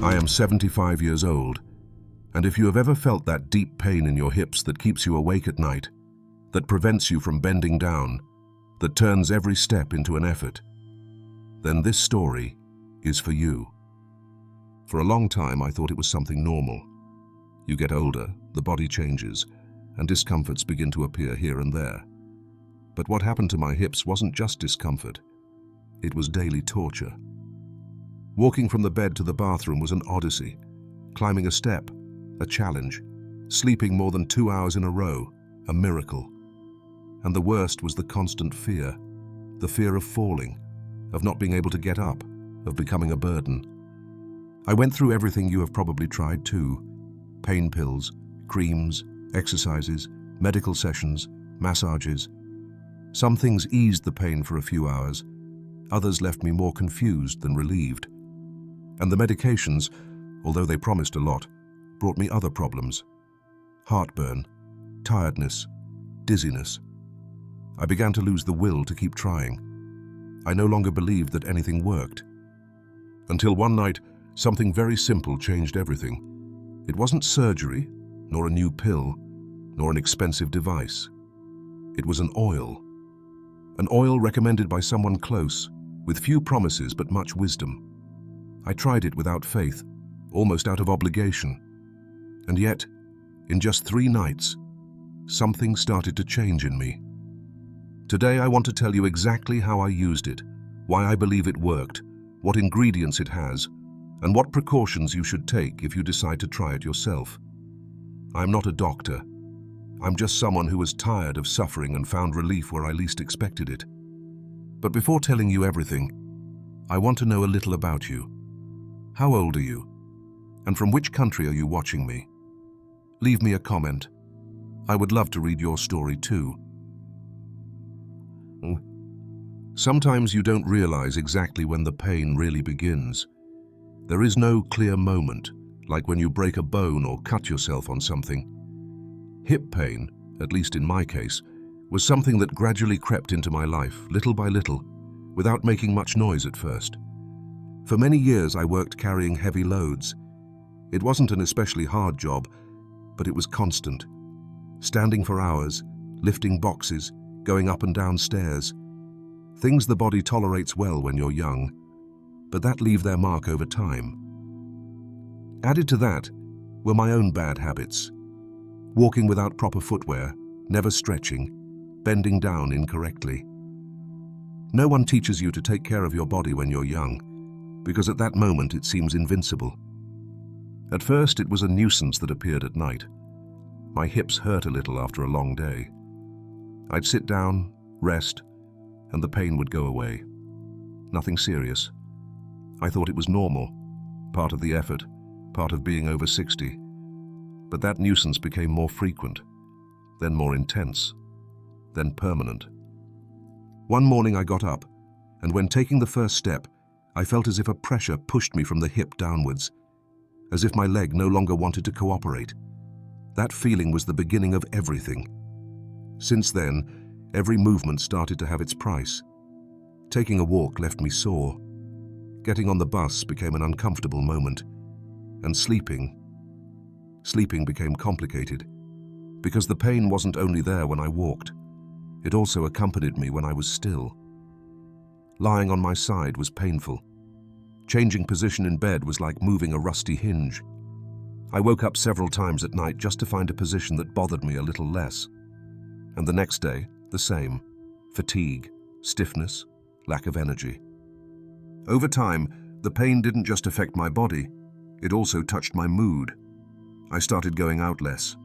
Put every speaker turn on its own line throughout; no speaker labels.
I am 75 years old, and if you have ever felt that deep pain in your hips that keeps you awake at night, that prevents you from bending down, that turns every step into an effort, then this story is for you. For a long time, I thought it was something normal. You get older, the body changes, and discomforts begin to appear here and there. But what happened to my hips wasn't just discomfort. It was daily torture. Walking from the bed to the bathroom was an odyssey. Climbing a step, a challenge. Sleeping more than 2 hours in a row, a miracle. And the worst was the constant fear. The fear of falling, of not being able to get up, of becoming a burden. I went through everything you have probably tried too. Pain pills, creams, exercises, medical sessions, massages. Some things eased the pain for a few hours. Others left me more confused than relieved. And the medications, although they promised a lot, brought me other problems. Heartburn, tiredness, dizziness. I began to lose the will to keep trying. I no longer believed that anything worked. Until one night, something very simple changed everything. It wasn't surgery, nor a new pill, nor an expensive device. It was an oil. An oil recommended by someone close, with few promises but much wisdom. I tried it without faith, almost out of obligation. And yet, in just 3 nights, something started to change in me. Today I want to tell you exactly how I used it, why I believe it worked, what ingredients it has, and what precautions you should take if you decide to try it yourself. I'm not a doctor. I'm just someone who was tired of suffering and found relief where I least expected it. But before telling you everything, I want to know a little about you. How old are you? And from which country are you watching me? Leave me a comment. I would love to read your story too. Sometimes you don't realize exactly when the pain really begins. There is no clear moment, like when you break a bone or cut yourself on something. Hip pain, at least in my case, was something that gradually crept into my life, little by little, without making much noise at first. For many years I worked carrying heavy loads. It wasn't an especially hard job, but it was constant. Standing for hours, lifting boxes, going up and down stairs. Things the body tolerates well when you're young, but that leave their mark over time. Added to that were my own bad habits. Walking without proper footwear, never stretching, bending down incorrectly. No one teaches you to take care of your body when you're young, because at that moment it seems invincible. At first it was a nuisance that appeared at night. My hips hurt a little after a long day. I'd sit down, rest, and the pain would go away. Nothing serious. I thought it was normal, part of the effort, part of being over 60. But that nuisance became more frequent, then more intense, then permanent. One morning I got up, and when taking the first step, I felt as if a pressure pushed me from the hip downwards, as if my leg no longer wanted to cooperate. That feeling was the beginning of everything. Since then, every movement started to have its price. Taking a walk left me sore. Getting on the bus became an uncomfortable moment, and sleeping became complicated, because the pain wasn't only there when I walked, it also accompanied me when I was still. Lying on my side was painful. Changing position in bed was like moving a rusty hinge. I woke up several times at night just to find a position that bothered me a little less. And the next day, the same. Fatigue, stiffness, lack of energy. Over time, the pain didn't just affect my body, it also touched my mood. I started going out less.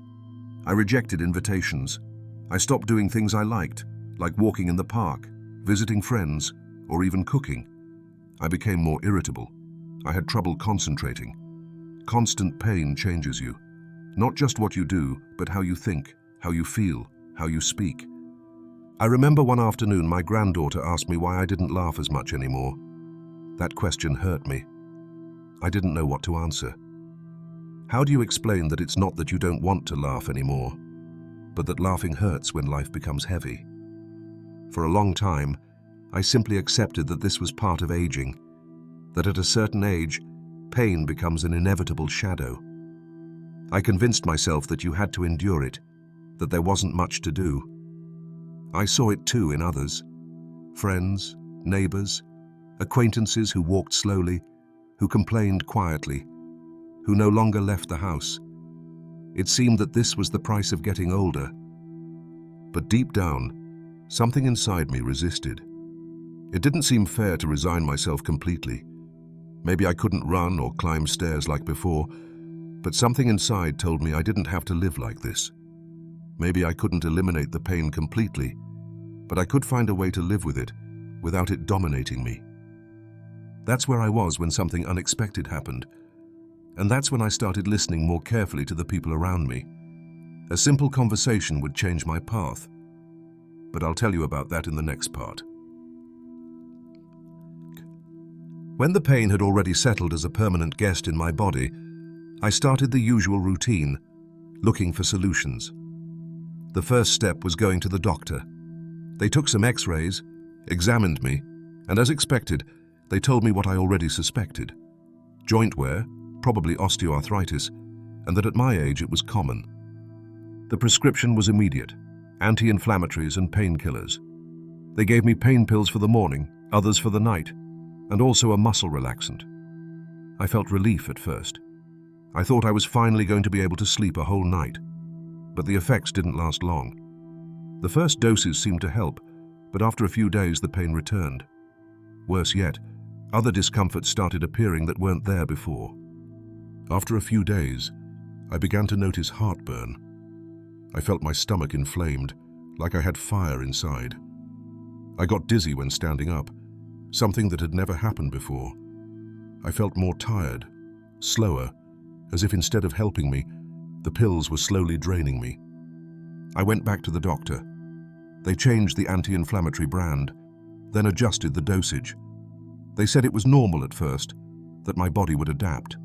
I rejected invitations. I stopped doing things I liked, like walking in the park, visiting friends, or even cooking. I became more irritable. I had trouble concentrating. Constant pain changes you. Not just what you do, but how you think, how you feel, how you speak. I remember one afternoon my granddaughter asked me why I didn't laugh as much anymore. That question hurt me. I didn't know what to answer. How do you explain that it's not that you don't want to laugh anymore, but that laughing hurts when life becomes heavy? For a long time, I simply accepted that this was part of aging, that at a certain age, pain becomes an inevitable shadow. I convinced myself that you had to endure it, that there wasn't much to do. I saw it too in others. Friends, neighbors, acquaintances who walked slowly, who complained quietly, who no longer left the house. It seemed that this was the price of getting older. But deep down, something inside me resisted. It didn't seem fair to resign myself completely. Maybe I couldn't run or climb stairs like before, but something inside told me I didn't have to live like this. Maybe I couldn't eliminate the pain completely, but I could find a way to live with it without it dominating me. That's where I was when something unexpected happened, and that's when I started listening more carefully to the people around me. A simple conversation would change my path, but I'll tell you about that in the next part. When the pain had already settled as a permanent guest in my body, I started the usual routine, looking for solutions. The first step was going to the doctor. They took some x-rays, examined me, and as expected, they told me what I already suspected. Joint wear, probably osteoarthritis, and that at my age it was common. The prescription was immediate: anti-inflammatories and painkillers. They gave me pain pills for the morning, others for the night, and also a muscle relaxant. I felt relief at first. I thought I was finally going to be able to sleep a whole night, but the effects didn't last long. The first doses seemed to help, but after a few days the pain returned. Worse yet, other discomforts started appearing that weren't there before. After a few days, I began to notice heartburn. I felt my stomach inflamed, like I had fire inside. I got dizzy when standing up, something that had never happened before. I felt more tired, slower, as if instead of helping me, the pills were slowly draining me. I went back to the doctor. They changed the anti-inflammatory brand, then adjusted the dosage. They said it was normal at first, that my body would adapt.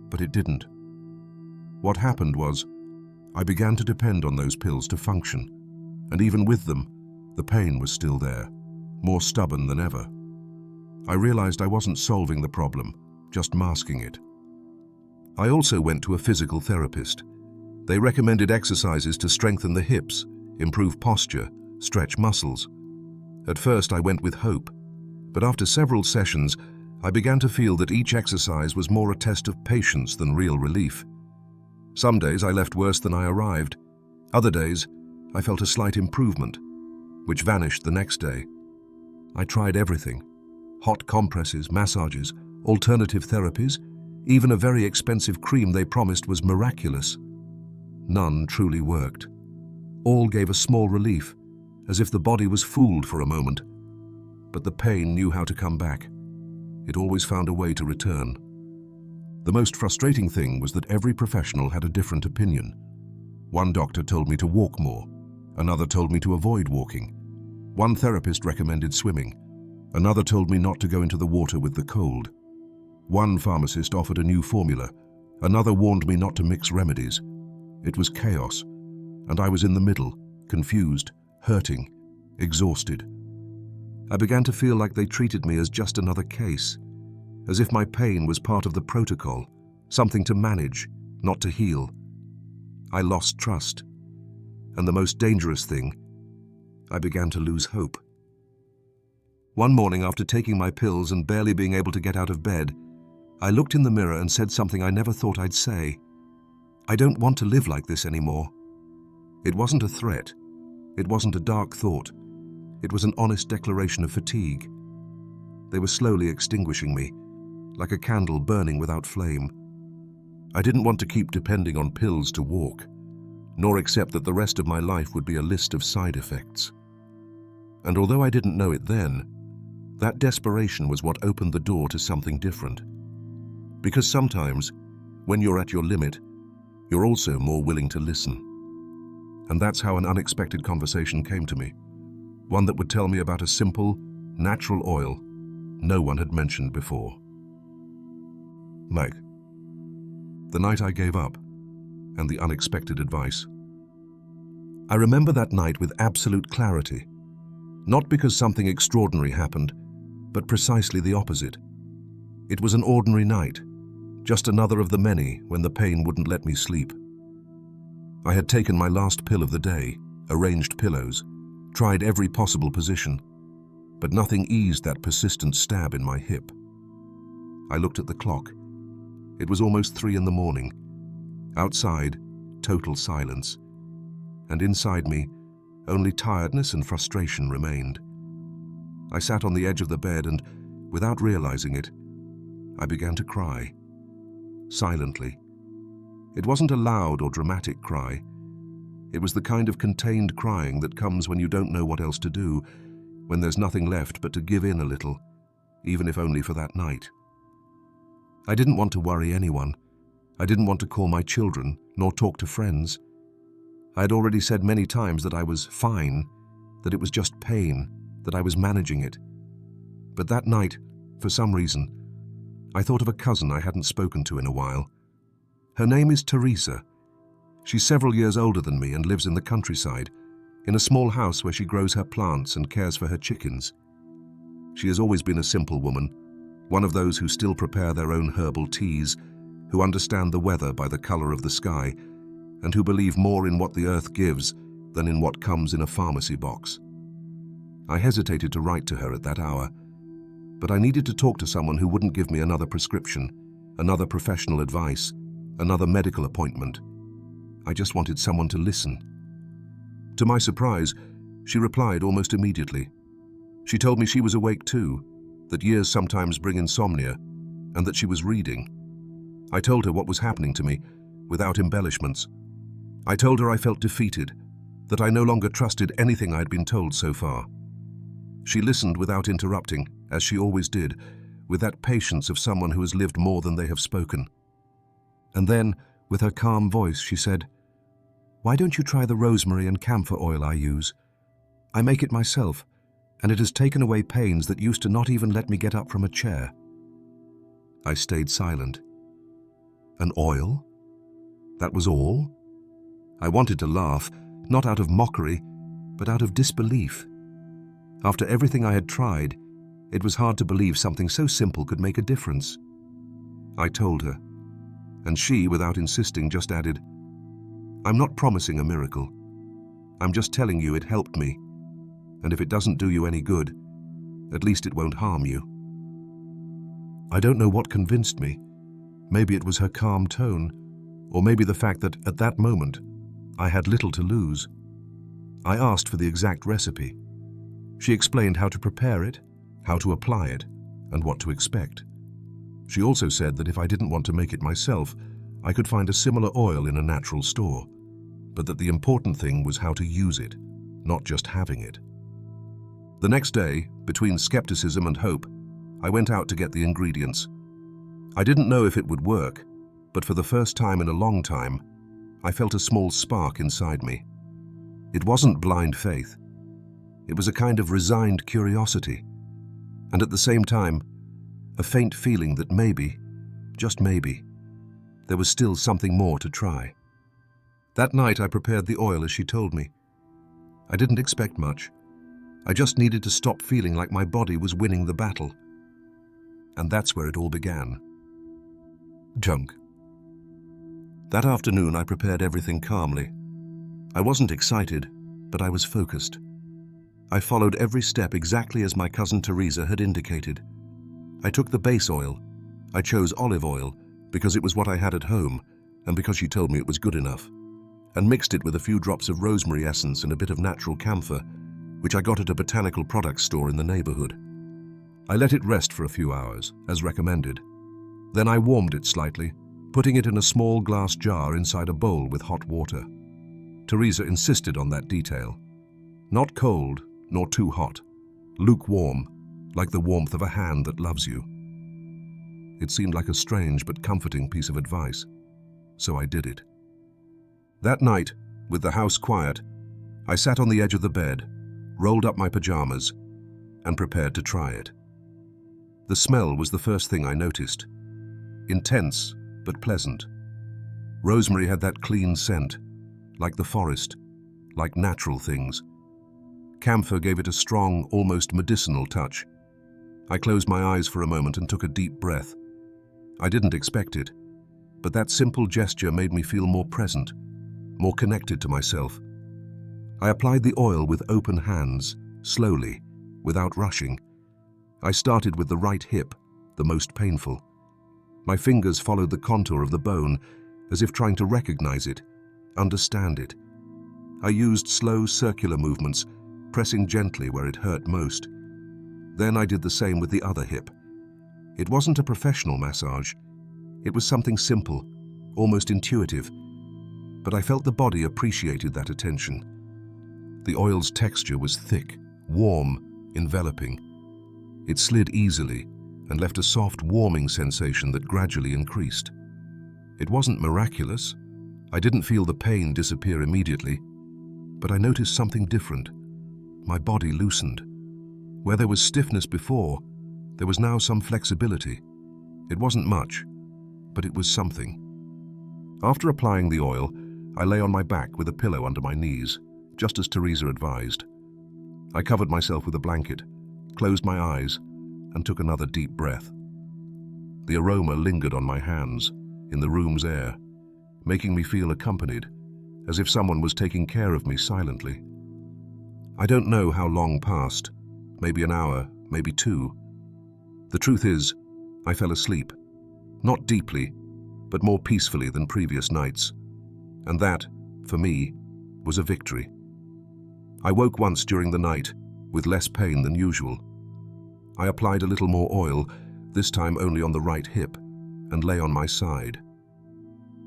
But it didn't. What happened was, I began to depend on those pills to function, and even with them, the pain was still there, more stubborn than ever. I realized I wasn't solving the problem, just masking it. I also went to a physical therapist. They recommended exercises to strengthen the hips, improve posture, stretch muscles. At first I went with hope, but after several sessions, I began to feel that each exercise was more a test of patience than real relief. Some days I left worse than I arrived. Other days, I felt a slight improvement, which vanished the next day. I tried everything: hot compresses, massages, alternative therapies, even a very expensive cream they promised was miraculous. None truly worked. All gave a small relief, as if the body was fooled for a moment. But the pain knew how to come back. It always found a way to return. The most frustrating thing was that every professional had a different opinion. One doctor told me to walk more. Another told me to avoid walking. One therapist recommended swimming. Another told me not to go into the water with the cold. One pharmacist offered a new formula. Another warned me not to mix remedies. It was chaos, and I was in the middle, confused, hurting, exhausted. I began to feel like they treated me as just another case, as if my pain was part of the protocol, something to manage, not to heal. I lost trust, and the most dangerous thing, I began to lose hope. One morning, after taking my pills and barely being able to get out of bed, I looked in the mirror and said something I never thought I'd say. I don't want to live like this anymore. It wasn't a threat. It wasn't a dark thought. It was an honest declaration of fatigue. They were slowly extinguishing me, like a candle burning without flame. I didn't want to keep depending on pills to walk, nor accept that the rest of my life would be a list of side effects. And although I didn't know it then, that desperation was what opened the door to something different. Because sometimes, when you're at your limit, you're also more willing to listen. And that's how an unexpected conversation came to me, one that would tell me about a simple, natural oil no one had mentioned before. Meg. The night I gave up, and the unexpected advice. I remember that night with absolute clarity, not because something extraordinary happened, but precisely the opposite. It was an ordinary night, just another of the many when the pain wouldn't let me sleep. I had taken my last pill of the day, arranged pillows, tried every possible position, but nothing eased that persistent stab in my hip. I looked at the clock. It was almost 3 in the morning. Outside, total silence, and inside me, only tiredness and frustration remained. I sat on the edge of the bed and, without realizing it, I began to cry. Silently. It wasn't a loud or dramatic cry. It was the kind of contained crying that comes when you don't know what else to do, when there's nothing left but to give in a little, even if only for that night. I didn't want to worry anyone. I didn't want to call my children, nor talk to friends. I had already said many times that I was fine, that it was just pain, that I was managing it. But that night, for some reason, I thought of a cousin I hadn't spoken to in a while. Her name is Teresa. She's several years older than me and lives in the countryside, in a small house where she grows her plants and cares for her chickens. She has always been a simple woman, one of those who still prepare their own herbal teas, who understand the weather by the color of the sky, and who believe more in what the earth gives than in what comes in a pharmacy box. I hesitated to write to her at that hour, but I needed to talk to someone who wouldn't give me another prescription, another professional advice, another medical appointment. I just wanted someone to listen. To my surprise, she replied almost immediately. She told me she was awake too, that years sometimes bring insomnia, and that she was reading. I told her what was happening to me, without embellishments. I told her I felt defeated, that I no longer trusted anything I had been told so far. She listened without interrupting, as she always did, with that patience of someone who has lived more than they have spoken. And then, with her calm voice, she said, "Why don't you try the rosemary and camphor oil I use? I make it myself, and it has taken away pains that used to not even let me get up from a chair." I stayed silent. An oil? That was all? I wanted to laugh, not out of mockery, but out of disbelief. After everything I had tried, it was hard to believe something so simple could make a difference. I told her, and she, without insisting, just added, "I'm not promising a miracle. I'm just telling you it helped me, and if it doesn't do you any good, at least it won't harm you." I don't know what convinced me. Maybe it was her calm tone, or maybe the fact that, at that moment, I had little to lose. I asked for the exact recipe. She explained how to prepare it, how to apply it, and what to expect. She also said that if I didn't want to make it myself, I could find a similar oil in a natural store, but that the important thing was how to use it, not just having it. The next day, between skepticism and hope, I went out to get the ingredients. I didn't know if it would work, but for the first time in a long time, I felt a small spark inside me. It wasn't blind faith. It was a kind of resigned curiosity, and at the same time, a faint feeling that maybe, just maybe, there was still something more to try. That night I prepared the oil as she told me. I didn't expect much. I just needed to stop feeling like my body was winning the battle. And that's where it all began. Junk. That afternoon I prepared everything calmly. I wasn't excited, but I was focused. I followed every step exactly as my cousin Teresa had indicated. I took the base oil. I chose olive oil because it was what I had at home and because she told me it was good enough, and mixed it with a few drops of rosemary essence and a bit of natural camphor, which I got at a botanical products store in the neighborhood. I let it rest for a few hours, as recommended. Then I warmed it slightly, putting it in a small glass jar inside a bowl with hot water. Teresa insisted on that detail. Not cold, nor too hot. Lukewarm, like the warmth of a hand that loves you. It seemed like a strange but comforting piece of advice, so I did it. That night, with the house quiet, I sat on the edge of the bed, rolled up my pajamas, and prepared to try it. The smell was the first thing I noticed. Intense, but pleasant. Rosemary had that clean scent, like the forest, like natural things. Camphor gave it a strong, almost medicinal touch. I closed my eyes for a moment and took a deep breath. I didn't expect it, but that simple gesture made me feel more present, more connected to myself. I applied the oil with open hands, slowly, without rushing. I started with the right hip, the most painful. My fingers followed the contour of the bone, as if trying to recognize it, understand it. I used slow circular movements, pressing gently where it hurt most. Then I did the same with the other hip. It wasn't a professional massage. It was something simple, almost intuitive, but I felt the body appreciated that attention. The oil's texture was thick, warm, enveloping. It slid easily and left a soft, warming sensation that gradually increased. It wasn't miraculous. I didn't feel the pain disappear immediately, but I noticed something different. My body loosened. Where there was stiffness before, there was now some flexibility. It wasn't much, but it was something. After applying the oil, I lay on my back with a pillow under my knees, just as Teresa advised. I covered myself with a blanket, closed my eyes, and took another deep breath. The aroma lingered on my hands, in the room's air, making me feel accompanied, as if someone was taking care of me silently. I don't know how long passed, maybe an hour, maybe two. The truth is, I fell asleep, not deeply, but more peacefully than previous nights. And that, for me, was a victory. I woke once during the night, with less pain than usual. I applied a little more oil, this time only on the right hip, and lay on my side.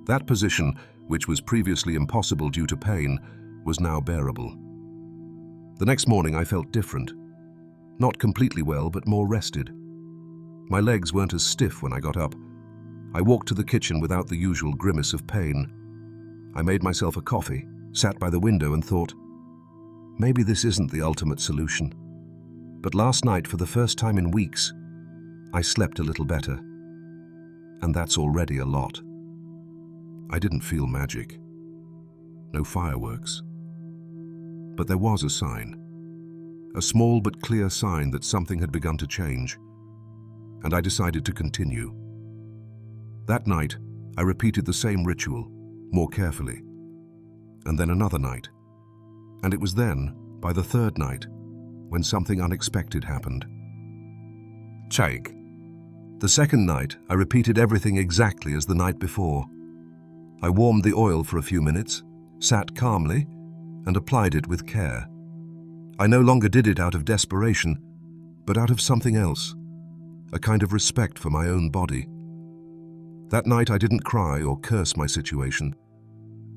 That position, which was previously impossible due to pain, was now bearable. The next morning I felt different. Not completely well, but more rested. My legs weren't as stiff when I got up. I walked to the kitchen without the usual grimace of pain. I made myself a coffee, sat by the window and thought, maybe this isn't the ultimate solution. But last night, for the first time in weeks, I slept a little better. And that's already a lot. I didn't feel magic. No fireworks. But there was a sign. A small but clear sign that something had begun to change. And I decided to continue. That night, I repeated the same ritual, more carefully. And then another night. And it was then, by the third night, when something unexpected happened. Check. The second night, I repeated everything exactly as the night before. I warmed the oil for a few minutes, sat calmly, and applied it with care. I no longer did it out of desperation, but out of something else, a kind of respect for my own body. That night I didn't cry or curse my situation.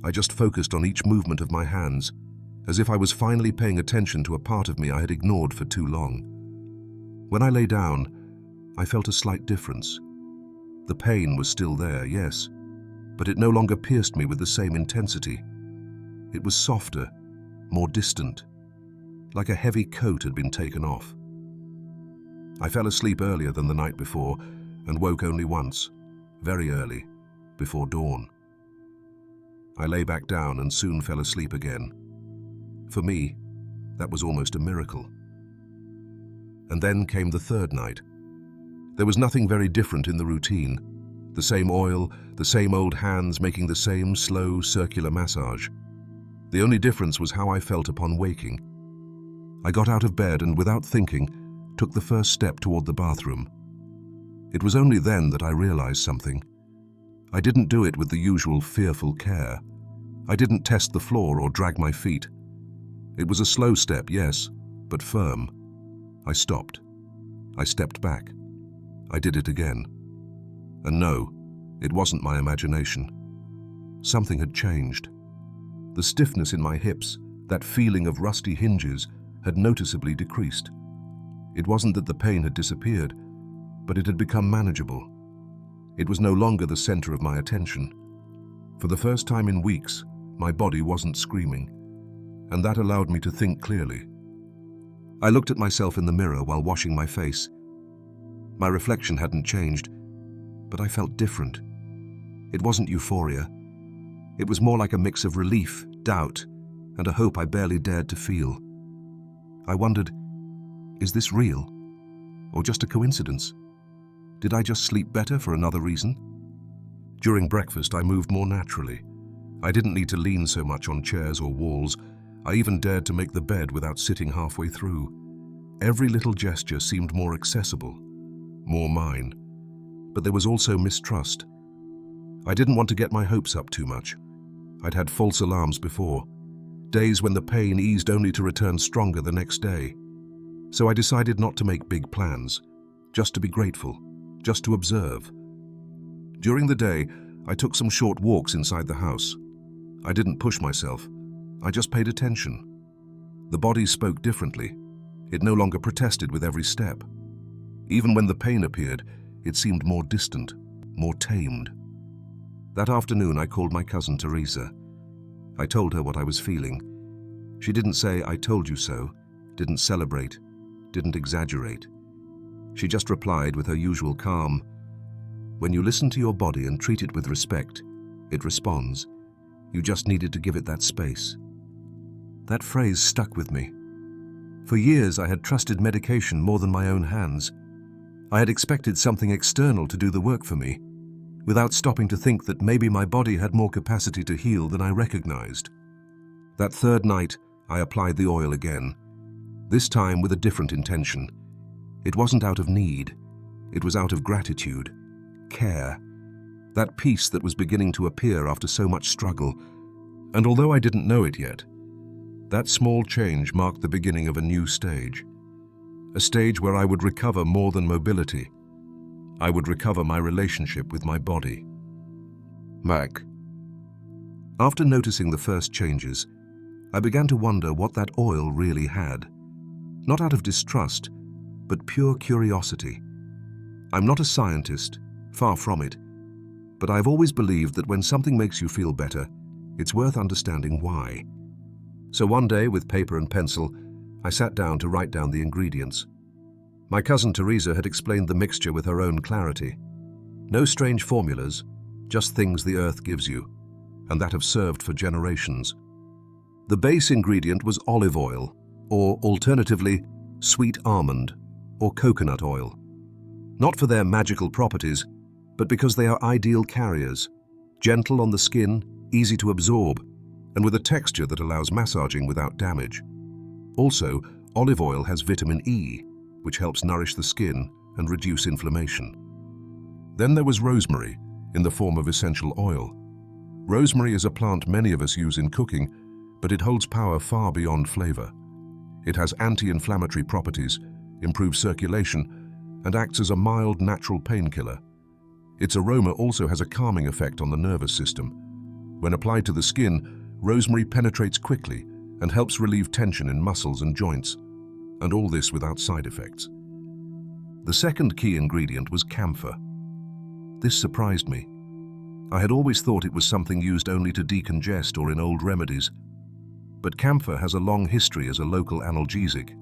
I just focused on each movement of my hands, as if I was finally paying attention to a part of me I had ignored for too long. When I lay down, I felt a slight difference. The pain was still there, yes, but it no longer pierced me with the same intensity. It was softer, more distant, like a heavy coat had been taken off. I fell asleep earlier than the night before and woke only once, very early, before dawn. I lay back down and soon fell asleep again. For me, that was almost a miracle. And then came the third night. There was nothing very different in the routine. The same oil, the same old hands making the same slow, circular massage. The only difference was how I felt upon waking. I got out of bed and, without thinking, took the first step toward the bathroom. It was only then that I realized something. I didn't do it with the usual fearful care. I didn't test the floor or drag my feet. It was a slow step, yes, but firm. I stopped. I stepped back. I did it again. And no, it wasn't my imagination. Something had changed. The stiffness in my hips, that feeling of rusty hinges, had noticeably decreased. It wasn't that the pain had disappeared, but it had become manageable. It was no longer the center of my attention. For the first time in weeks, my body wasn't screaming, and that allowed me to think clearly. I looked at myself in the mirror while washing my face. My reflection hadn't changed, but I felt different. It wasn't euphoria. It was more like a mix of relief, doubt, and a hope I barely dared to feel. I wondered, is this real, or just a coincidence? Did I just sleep better for another reason? During breakfast, I moved more naturally. I didn't need to lean so much on chairs or walls. I even dared to make the bed without sitting halfway through. Every little gesture seemed more accessible, more mine. But there was also mistrust. I didn't want to get my hopes up too much. I'd had false alarms before, days when the pain eased only to return stronger the next day. So I decided not to make big plans, just to be grateful, just to observe. During the day, I took some short walks inside the house. I didn't push myself. I just paid attention. The body spoke differently. It no longer protested with every step. Even when the pain appeared, it seemed more distant, more tamed. That afternoon, I called my cousin Teresa. I told her what I was feeling. She didn't say, "I told you so," didn't celebrate, didn't exaggerate. She just replied with her usual calm, "When you listen to your body and treat it with respect, it responds. You just needed to give it that space." That phrase stuck with me. For years, I had trusted medication more than my own hands. I had expected something external to do the work for me, without stopping to think that maybe my body had more capacity to heal than I recognized. That third night, I applied the oil again, this time with a different intention. It wasn't out of need. It was out of gratitude, care, that peace that was beginning to appear after so much struggle. And although I didn't know it yet, that small change marked the beginning of a new stage. A stage where I would recover more than mobility. I would recover my relationship with my body. Mac. After noticing the first changes, I began to wonder what that oil really had. Not out of distrust, but pure curiosity. I'm not a scientist, far from it, but I've always believed that when something makes you feel better, it's worth understanding why. So one day, with paper and pencil, I sat down to write down the ingredients. My cousin Teresa had explained the mixture with her own clarity. No strange formulas, just things the earth gives you, and that have served for generations. The base ingredient was olive oil, or alternatively, sweet almond or coconut oil. Not for their magical properties, but because they are ideal carriers, gentle on the skin, easy to absorb, and with a texture that allows massaging without damage. Also, olive oil has vitamin E, which helps nourish the skin and reduce inflammation. Then there was rosemary, in the form of essential oil. Rosemary is a plant many of us use in cooking, but it holds power far beyond flavor. It has anti-inflammatory properties, improves circulation, and acts as a mild natural painkiller. Its aroma also has a calming effect on the nervous system. When applied to the skin, rosemary penetrates quickly and helps relieve tension in muscles and joints, and all this without side effects. The second key ingredient was camphor. This surprised me. I had always thought it was something used only to decongest or in old remedies, but camphor has a long history as a local analgesic.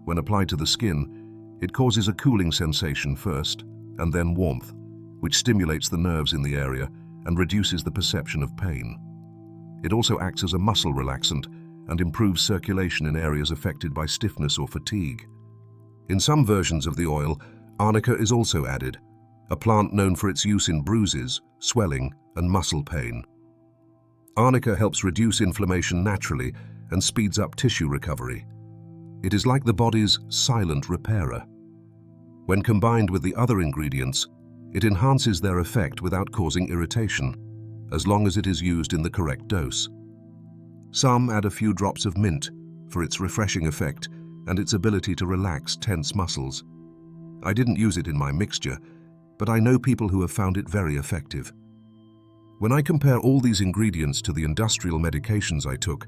When applied to the skin, it causes a cooling sensation first, and then warmth, which stimulates the nerves in the area and reduces the perception of pain. It also acts as a muscle relaxant and improves circulation in areas affected by stiffness or fatigue. In some versions of the oil, arnica is also added, a plant known for its use in bruises, swelling, and muscle pain. Arnica helps reduce inflammation naturally and speeds up tissue recovery. It is like the body's silent repairer. When combined with the other ingredients, it enhances their effect without causing irritation, as long as it is used in the correct dose. Some add a few drops of mint for its refreshing effect and its ability to relax tense muscles. I didn't use it in my mixture, but I know people who have found it very effective. When I compare all these ingredients to the industrial medications I took,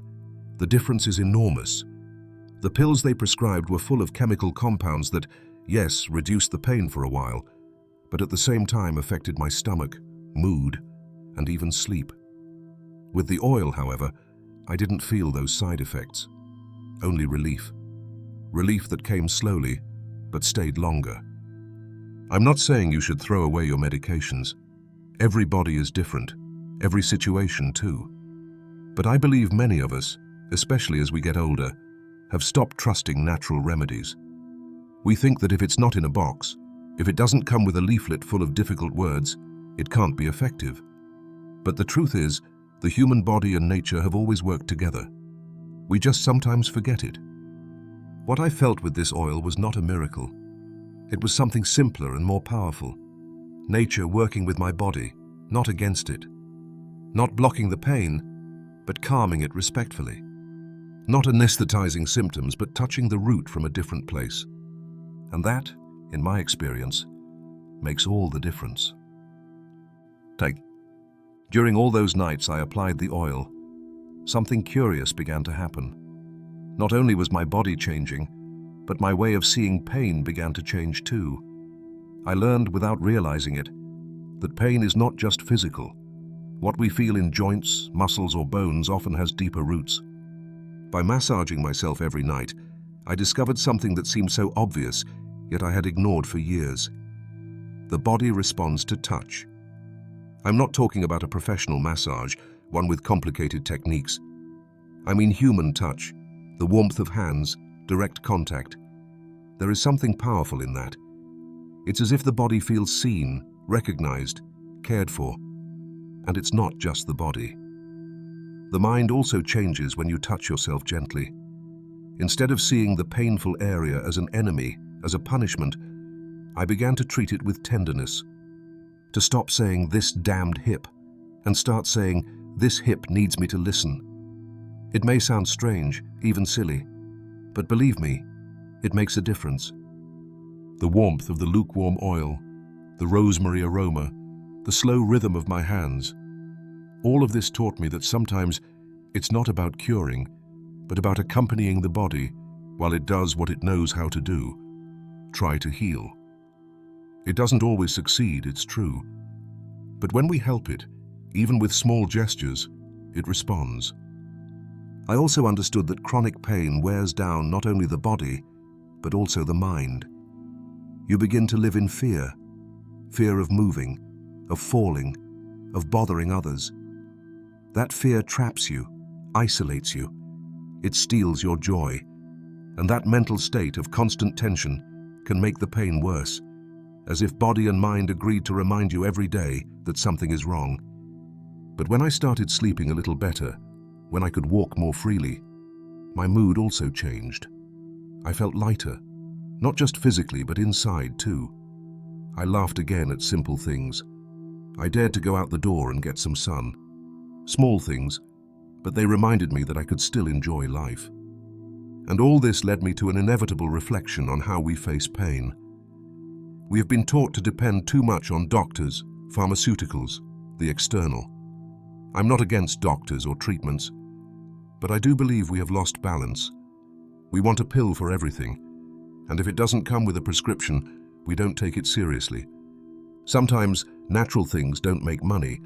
the difference is enormous. The pills they prescribed were full of chemical compounds that, yes, reduced the pain for a while, but at the same time affected my stomach, mood, and even sleep. With the oil, however, I didn't feel those side effects, only relief. Relief that came slowly, but stayed longer. I'm not saying you should throw away your medications. Every body is different, every situation too. But I believe many of us, especially as we get older, have stopped trusting natural remedies. We think that if it's not in a box, If it doesn't come with a leaflet full of difficult words, it can't be effective. But the truth is, the human body and nature have always worked together. We just sometimes forget it. What I felt with this oil was not a miracle. It was something simpler and more powerful. Nature working with my body, not against it. Not blocking the pain, but calming it respectfully. Not anesthetizing symptoms, but touching the root from a different place. And that, in my experience, makes all the difference. During all those nights I applied the oil, something curious began to happen. Not only was my body changing, but my way of seeing pain began to change too. I learned without realizing it that pain is not just physical. What we feel in joints, muscles, or bones often has deeper roots. By massaging myself every night, I discovered something that seemed so obvious, yet I had ignored for years. The body responds to touch. I'm not talking about a professional massage, one with complicated techniques. I mean human touch, the warmth of hands, direct contact. There is something powerful in that. It's as if the body feels seen, recognized, cared for. And it's not just the body. The mind also changes when you touch yourself gently. Instead of seeing the painful area as an enemy, as a punishment, I began to treat it with tenderness. To stop saying, "This damned hip," and start saying, "This hip needs me to listen." It may sound strange, even silly, but believe me, it makes a difference. The warmth of the lukewarm oil, the rosemary aroma, the slow rhythm of my hands, all of this taught me that sometimes it's not about curing, but about accompanying the body while it does what it knows how to do: try to heal. It doesn't always succeed, it's true. But when we help it, even with small gestures, it responds. I also understood that chronic pain wears down not only the body, but also the mind. You begin to live in fear. Fear of moving, of falling, of bothering others. That fear traps you, isolates you. It steals your joy. And that mental state of constant tension can make the pain worse, as if body and mind agreed to remind you every day that something is wrong. But when I started sleeping a little better, when I could walk more freely, my mood also changed. I felt lighter, not just physically, but inside too. I laughed again at simple things. I dared to go out the door and get some sun. Small things, but they reminded me that I could still enjoy life. And all this led me to an inevitable reflection on how we face pain. We have been taught to depend too much on doctors, pharmaceuticals, the external. I'm not against doctors or treatments, but I do believe we have lost balance. We want a pill for everything, and if it doesn't come with a prescription, we don't take it seriously. Sometimes natural things don't make money,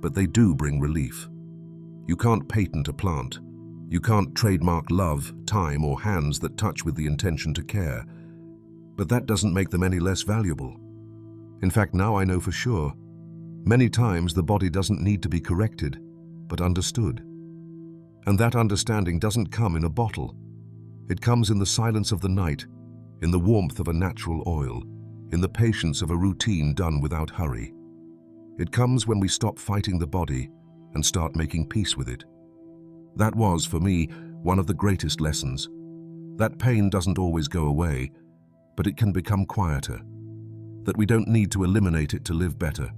but they do bring relief. You can't patent a plant. You can't trademark love, time, or hands that touch with the intention to care. But that doesn't make them any less valuable. In fact, now I know for sure, many times the body doesn't need to be corrected, but understood. And that understanding doesn't come in a bottle. It comes in the silence of the night, in the warmth of a natural oil, in the patience of a routine done without hurry. It comes when we stop fighting the body and start making peace with it. That was, for me, one of the greatest lessons. That pain doesn't always go away, but it can become quieter. That we don't need to eliminate it to live better.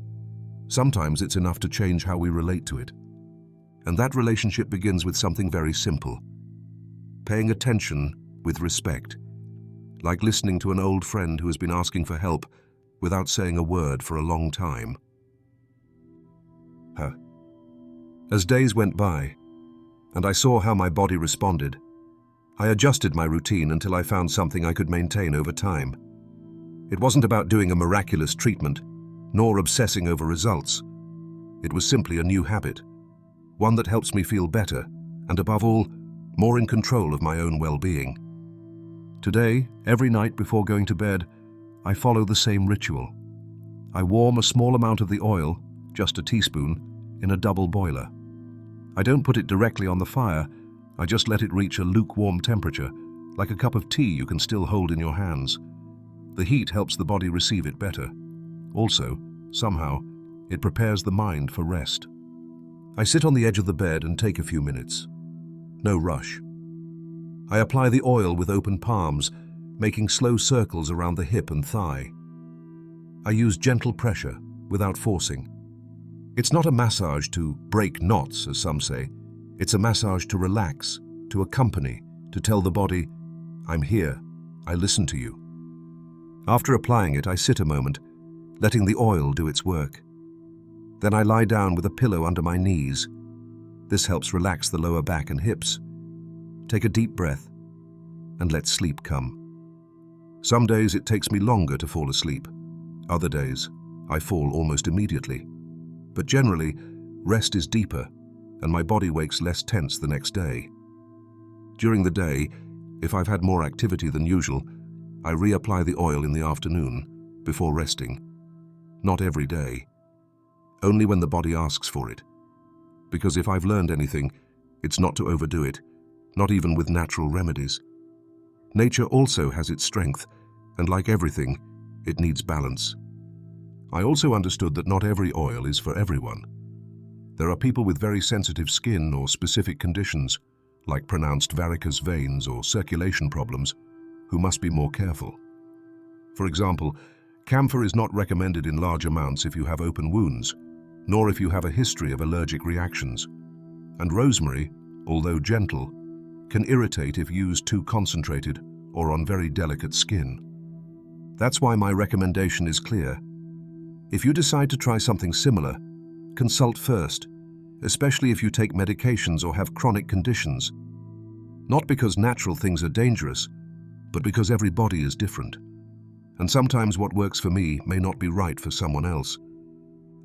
Sometimes it's enough to change how we relate to it. And that relationship begins with something very simple. Paying attention with respect. Like listening to an old friend who has been asking for help without saying a word for a long time. As days went by, and I saw how my body responded, I adjusted my routine until I found something I could maintain over time. It wasn't about doing a miraculous treatment, nor obsessing over results. It was simply a new habit, one that helps me feel better, and above all, more in control of my own well-being. Today, every night before going to bed, I follow the same ritual. I warm a small amount of the oil, just a teaspoon, in a double boiler. I don't put it directly on the fire, I just let it reach a lukewarm temperature, like a cup of tea you can still hold in your hands. The heat helps the body receive it better. Also, somehow, it prepares the mind for rest. I sit on the edge of the bed and take a few minutes. No rush. I apply the oil with open palms, making slow circles around the hip and thigh. I use gentle pressure, without forcing. It's not a massage to break knots, as some say. It's a massage to relax, to accompany, to tell the body, I'm here, I listen to you. After applying it, I sit a moment, letting the oil do its work. Then I lie down with a pillow under my knees. This helps relax the lower back and hips. Take a deep breath and let sleep come. Some days it takes me longer to fall asleep. Other days, I fall almost immediately. But generally, rest is deeper and my body wakes less tense the next day. During the day, if I've had more activity than usual, I reapply the oil in the afternoon before resting. Not every day. Only when the body asks for it. Because if I've learned anything, it's not to overdo it, not even with natural remedies. Nature also has its strength, and like everything, it needs balance. I also understood that not every oil is for everyone. There are people with very sensitive skin or specific conditions, like pronounced varicose veins or circulation problems, who must be more careful. For example, camphor is not recommended in large amounts if you have open wounds, nor if you have a history of allergic reactions. And rosemary, although gentle, can irritate if used too concentrated or on very delicate skin. That's why my recommendation is clear. If you decide to try something similar, consult first, especially if you take medications or have chronic conditions. Not because natural things are dangerous, but because every body is different. And sometimes what works for me may not be right for someone else.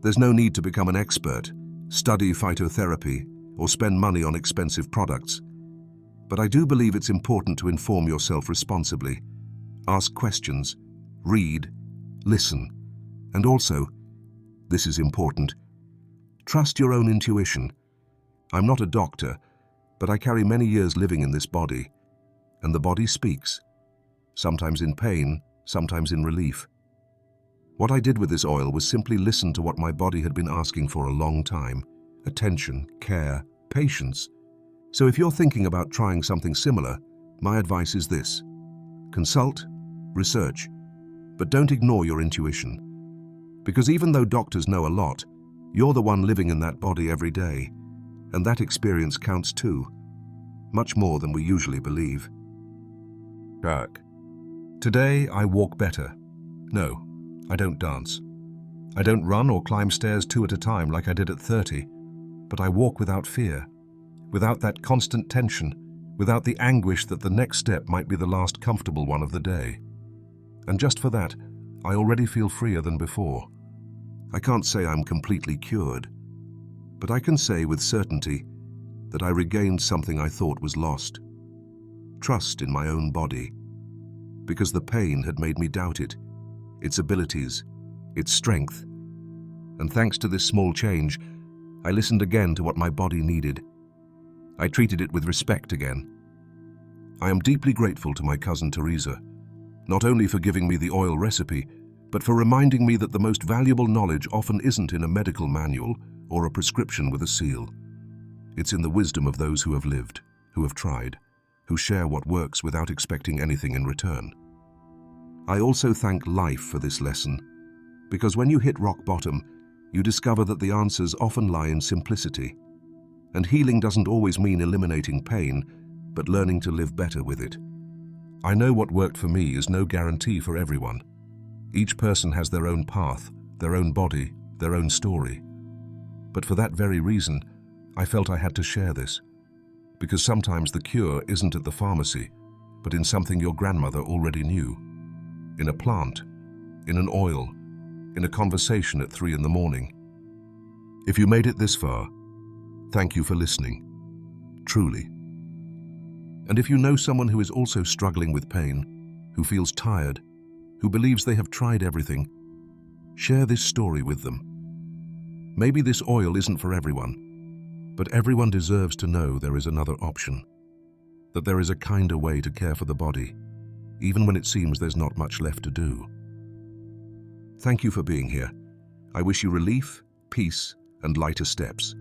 There's no need to become an expert, study phytotherapy, or spend money on expensive products. But I do believe it's important to inform yourself responsibly, ask questions, read, listen, and also, this is important, trust your own intuition. I'm not a doctor, but I carry many years living in this body, and the body speaks, sometimes in pain, sometimes in relief. What I did with this oil was simply listen to what my body had been asking for a long time: attention, care, patience. So if you're thinking about trying something similar, my advice is this: consult, research, but don't ignore your intuition. Because even though doctors know a lot, you're the one living in that body every day, and that experience counts too, much more than we usually believe. Kirk. Today I walk better. No, I don't dance. I don't run or climb stairs 2 at a time like I did at 30, but I walk without fear, without that constant tension, without the anguish that the next step might be the last comfortable one of the day. And just for that, I already feel freer than before. I can't say I'm completely cured, but I can say with certainty that I regained something I thought was lost: trust in my own body. Because the pain had made me doubt it, its abilities, its strength. And thanks to this small change, I listened again to what my body needed. I treated it with respect again. I am deeply grateful to my cousin Teresa, not only for giving me the oil recipe, but for reminding me that the most valuable knowledge often isn't in a medical manual or a prescription with a seal. It's in the wisdom of those who have lived, who have tried, who share what works without expecting anything in return. I also thank life for this lesson, because when you hit rock bottom, you discover that the answers often lie in simplicity. And healing doesn't always mean eliminating pain, but learning to live better with it. I know what worked for me is no guarantee for everyone. Each person has their own path, their own body, their own story. But for that very reason, I felt I had to share this. Because sometimes the cure isn't at the pharmacy, but in something your grandmother already knew. In a plant, in an oil, in a conversation at 3 in the morning. If you made it this far, thank you for listening, truly. And if you know someone who is also struggling with pain, who feels tired, who believes they have tried everything, share this story with them. Maybe this oil isn't for everyone, but everyone deserves to know there is another option, that there is a kinder way to care for the body, even when it seems there's not much left to do. Thank you for being here. I wish you relief, peace, and lighter steps.